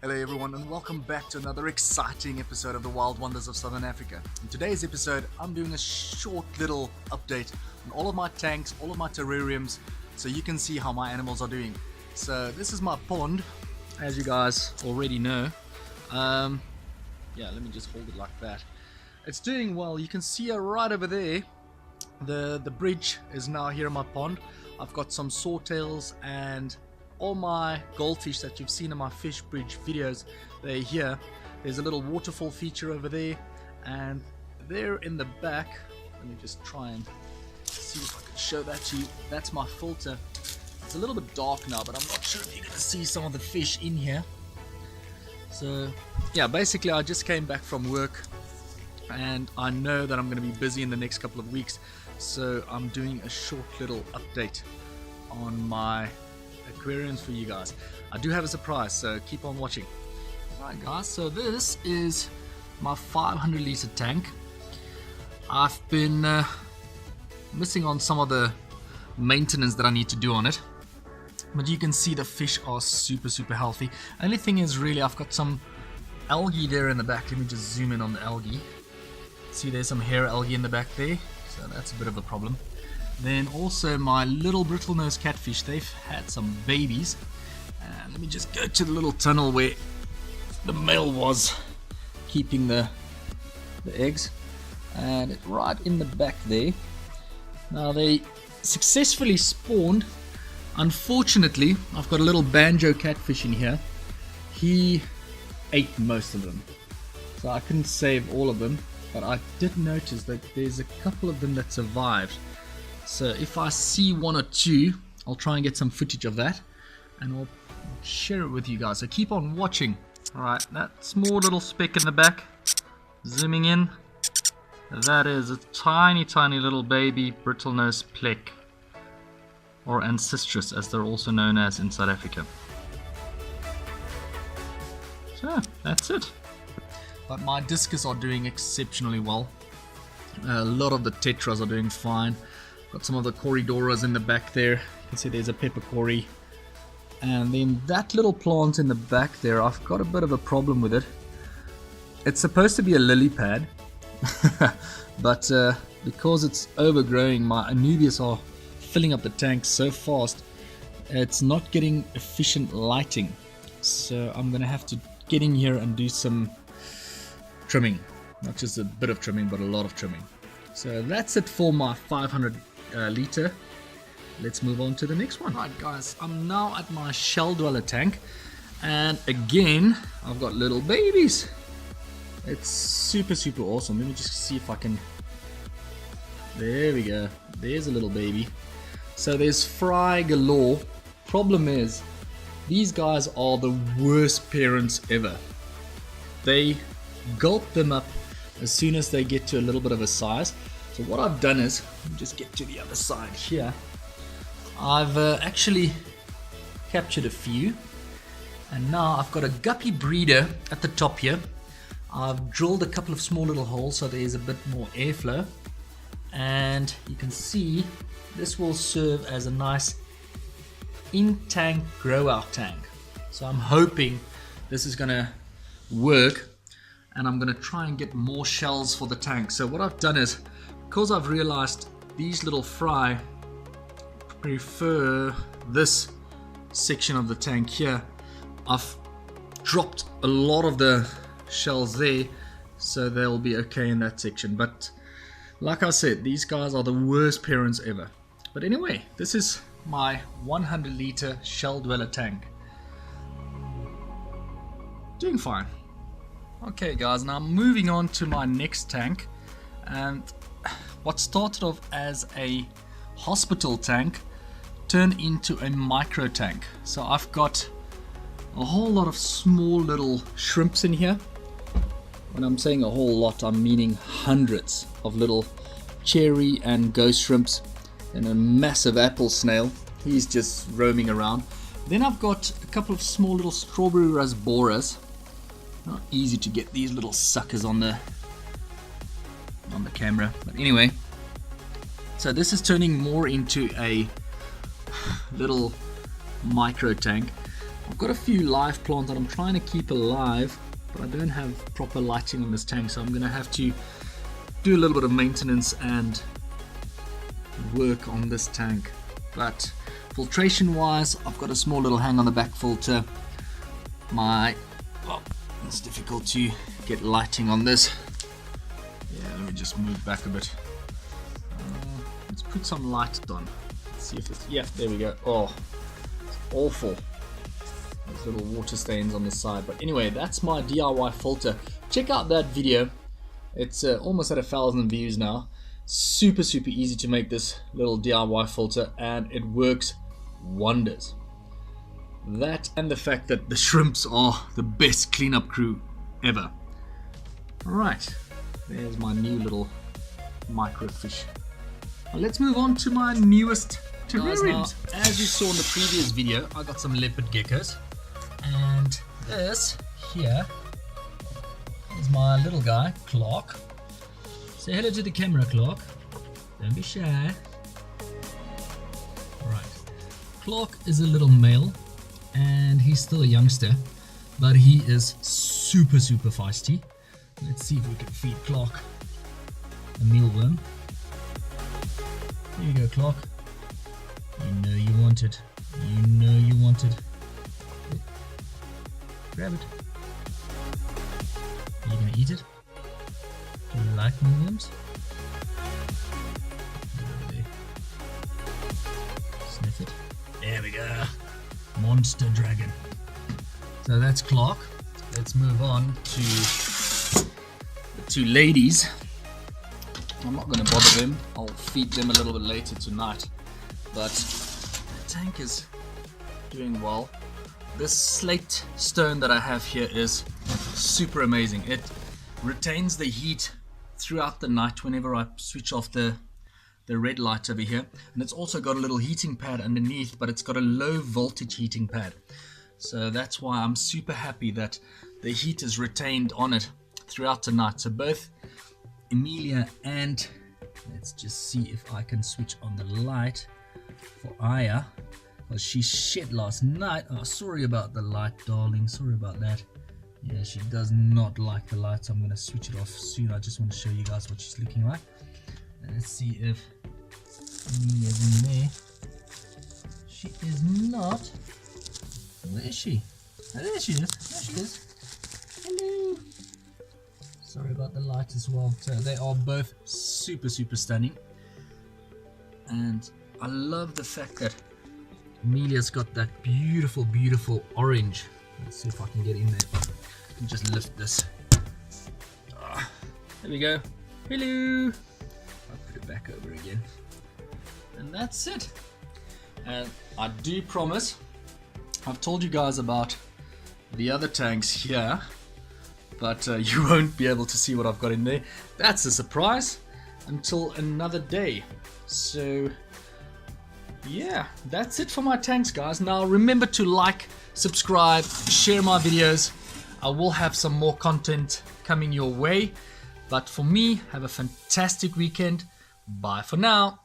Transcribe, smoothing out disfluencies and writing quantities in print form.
Hello everyone and welcome back to another exciting episode of the Wild Wonders of Southern Africa. In today's episode, I'm doing a short little update on all of my tanks, all of my terrariums, so you can see how my animals are doing. So this is my pond, as you guys already know. Let me just hold it like that. It's doing well. You can see it right over there. The bridge is now here in my pond. I've got some swordtails and all my goldfish that you've seen in my fish bridge videos, they're here. There's a little waterfall feature over there, and there in the back, let me just try and see if I can show that to you. That's my filter. It's a little bit dark now, but I'm not sure if you're going to see some of the fish in here. So yeah, basically I just came back from work and I know that I'm going to be busy in the next couple of weeks, so I'm doing a short little update on my aquariums for you guys. I do have a surprise, so keep on watching. Alright guys, so this is my 500 litre tank. I've been missing on some of the maintenance that I need to do on it, but you can see the fish are super healthy. Only thing is really I've got some algae there in the back. Let me just zoom in on the algae. See, there's some hair algae in the back there, so that's a bit of a problem. Then also my little brittle-nosed catfish, they've had some babies. And let me just go to the little tunnel where the male was keeping the eggs. And it's right in the back there. Now they successfully spawned. Unfortunately, I've got a little banjo catfish in here. He ate most of them, so I couldn't save all of them. But I did notice that there's a couple of them that survived. So if I see one or two, I'll try and get some footage of that and I'll share it with you guys, so keep on watching. Alright, that small little speck in the back, zooming in, that is a tiny little baby brittle-nosed plek, or ancestress as they're also known as in South Africa. So that's it. But my discus are doing exceptionally well. A lot of the tetras are doing fine. Got some of the corridoras in the back there. You can see there's a peppercorry. And then that little plant in the back there, I've got a bit of a problem with it. It's supposed to be a lily pad, but because it's overgrowing, my anubias are filling up the tank so fast, it's not getting efficient lighting. So I'm going to have to get in here and do some trimming. Not just a bit of trimming, but a lot of trimming. So that's it for my 500 litre. Let's move on to the next one. Right guys, I'm now at my shell dweller tank, and again I've got little babies. It's super awesome. Let me just see if I can, there we go, there's a little baby. So there's fry galore. Problem is, these guys are the worst parents ever. They gulp them up as soon as they get to a little bit of a size. So what I've done is, let me just get to the other side here. I've actually captured a few, and now I've got a guppy breeder at the top here. I've drilled a couple of small little holes so there's a bit more airflow, and you can see this will serve as a nice in-tank grow-out tank. So I'm hoping this is gonna work, and I'm gonna try and get more shells for the tank. So what I've done is, because I've realized these little fry prefer this section of the tank here, I've dropped a lot of the shells there, so they'll be okay in that section. But like I said, these guys are the worst parents ever. But anyway, this is my 100 litre shell dweller tank. Doing fine. Okay guys, now moving on to my next tank, and what started off as a hospital tank turned into a micro tank. So I've got a whole lot of small little shrimps in here. When I'm saying a whole lot, I'm meaning hundreds of little cherry and ghost shrimps, and a massive apple snail. He's just roaming around. Then I've got a couple of small little strawberry rasboras. Not easy to get these little suckers on the camera, but anyway, so this is turning more into a little micro tank. I've got a few live plants that I'm trying to keep alive, but I don't have proper lighting on this tank, so I'm going to have to do a little bit of maintenance and work on this tank. But filtration wise, I've got a small little hang on the back filter. It's difficult to get lighting on this. Yeah, let me just move back a bit. Let's put some light on. Let's see if it's, yeah, there we go. Oh, it's awful. There's little water stains on the side. But anyway, that's my DIY filter. Check out that video. It's almost at 1,000 views now. Super easy to make this little DIY filter, and it works wonders. That and the fact that the shrimps are the best cleanup crew ever. Alright, there's my new little microfish. Well, let's move on to my newest terrariums. Now, as you saw in the previous video, I got some leopard geckos, and this here is my little guy, Clark. Say hello to the camera, Clark. Don't be shy. Alright, Clark is a little male, and he's still a youngster, but he is super feisty. Let's see if we can feed Clark a mealworm. There you go, Clark. You know you want it. You know you want it. Grab it. Are you gonna eat it? Do you like mealworms? Over there. Sniff it. There we go. Monster dragon. So that's Clark. Let's move on to the two ladies. I'm not going to bother them. I'll feed them a little bit later tonight. But the tank is doing well. This slate stone that I have here is super amazing. It retains the heat throughout the night whenever I switch off the red light over here, and it's also got a little heating pad underneath, but it's got a low voltage heating pad, so that's why I'm super happy that the heat is retained on it throughout the night. So both Emilia and, let's just see if I can switch on the light for Aya, because she shed last night. Oh, sorry about the light, darling, sorry about that. Yeah, she does not like the light, so I'm going to switch it off soon. I just want to show you guys what she's looking like. Let's see if Emilia's in there. She is not. Where is she? Oh, there she is. There she is. Hello. Sorry about the light as well. So they are both super stunning. And I love the fact that Emilia's got that beautiful orange. Let's see if I can get in there. I can just lift this. There we go. Hello. Back over again, and that's it. And I do promise, I've told you guys about the other tanks here, but you won't be able to see what I've got in there. That's a surprise until another day. So yeah, that's it for my tanks, guys. Now remember to like, subscribe, share my videos. I will have some more content coming your way, but for me, have a fantastic weekend. Bye for now.